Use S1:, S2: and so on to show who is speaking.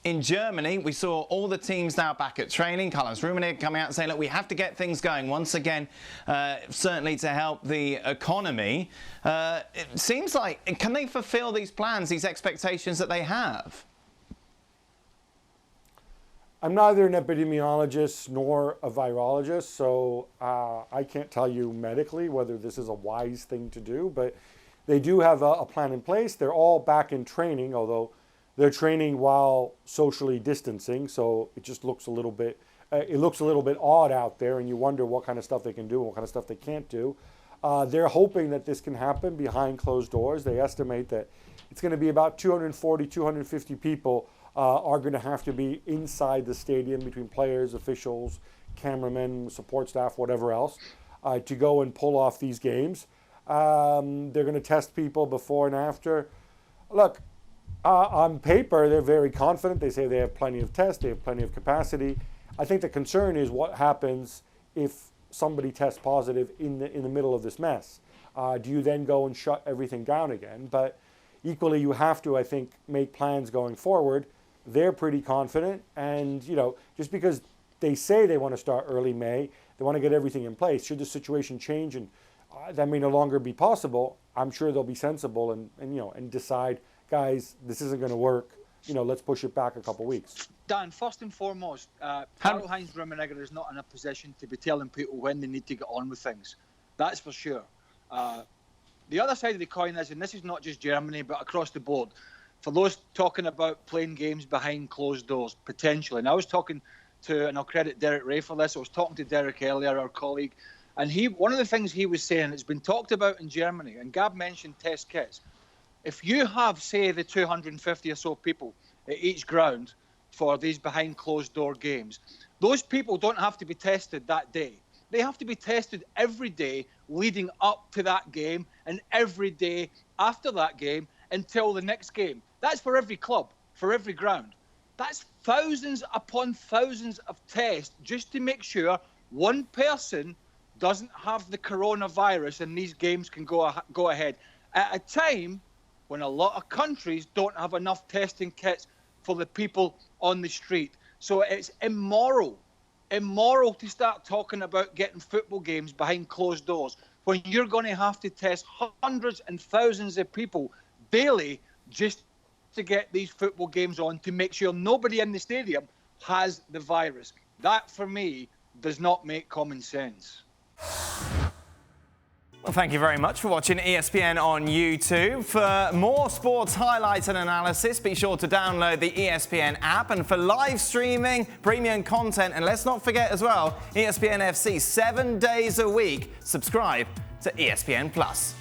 S1: in Germany, we saw all the teams now back at training. Karl-Heinz-Rummenigge coming out and saying, look, we have to get things going once again, certainly to help the economy. It seems like, can they fulfill these plans, these expectations that they have?
S2: I'm neither an epidemiologist nor a virologist, so I can't tell you medically whether this is a wise thing to do, but they do have a plan in place. They're all back in training, although they're training while socially distancing, so it just looks a little bit, odd out there, and you wonder what kind of stuff they can do and what kind of stuff they can't do. They're hoping that this can happen behind closed doors. They estimate that it's going to be about 240, 250 people are going to have to be inside the stadium between players, officials, cameramen, support staff, whatever else, to go and pull off these games. They're going to test people before and after. Look, on paper, they're very confident. They say they have plenty of tests, they have plenty of capacity. I think the concern is what happens if somebody tests positive in the middle of this mess. Do you then go and shut everything down again? But equally, you have to, I think, make plans going forward. They're pretty confident, and just because they say they want to start early May, they want to get everything in place. Should the situation change and that may no longer be possible, I'm sure they'll be sensible and decide, guys, this isn't going to work. Let's push it back a couple weeks.
S3: Dan, first and foremost, Heinz-Rummenigge is not in a position to be telling people when they need to get on with things. That's for sure. The other side of the coin is, and this is not just Germany, but across the board, for those talking about playing games behind closed doors, potentially. And I was talking to, and I'll credit Derek Ray for this, I was talking to Derek earlier, our colleague, and one of the things he was saying, it's been talked about in Germany, and Gab mentioned test kits. If you have, say, the 250 or so people at each ground for these behind closed door games, those people don't have to be tested that day. They have to be tested every day leading up to that game and every day after that game until the next game. That's for every club, for every ground. That's thousands upon thousands of tests just to make sure one person doesn't have the coronavirus and these games can go ahead at a time when a lot of countries don't have enough testing kits for the people on the street. So it's immoral to start talking about getting football games behind closed doors when you're going to have to test hundreds and thousands of people daily just to get these football games on to make sure nobody in the stadium has the virus. That, for me, does not make common sense.
S1: Well, thank you very much for watching ESPN on YouTube. For more sports highlights and analysis, be sure to download the ESPN app. And for live streaming, premium content, and let's not forget as well, ESPN FC 7 days a week. Subscribe to ESPN+.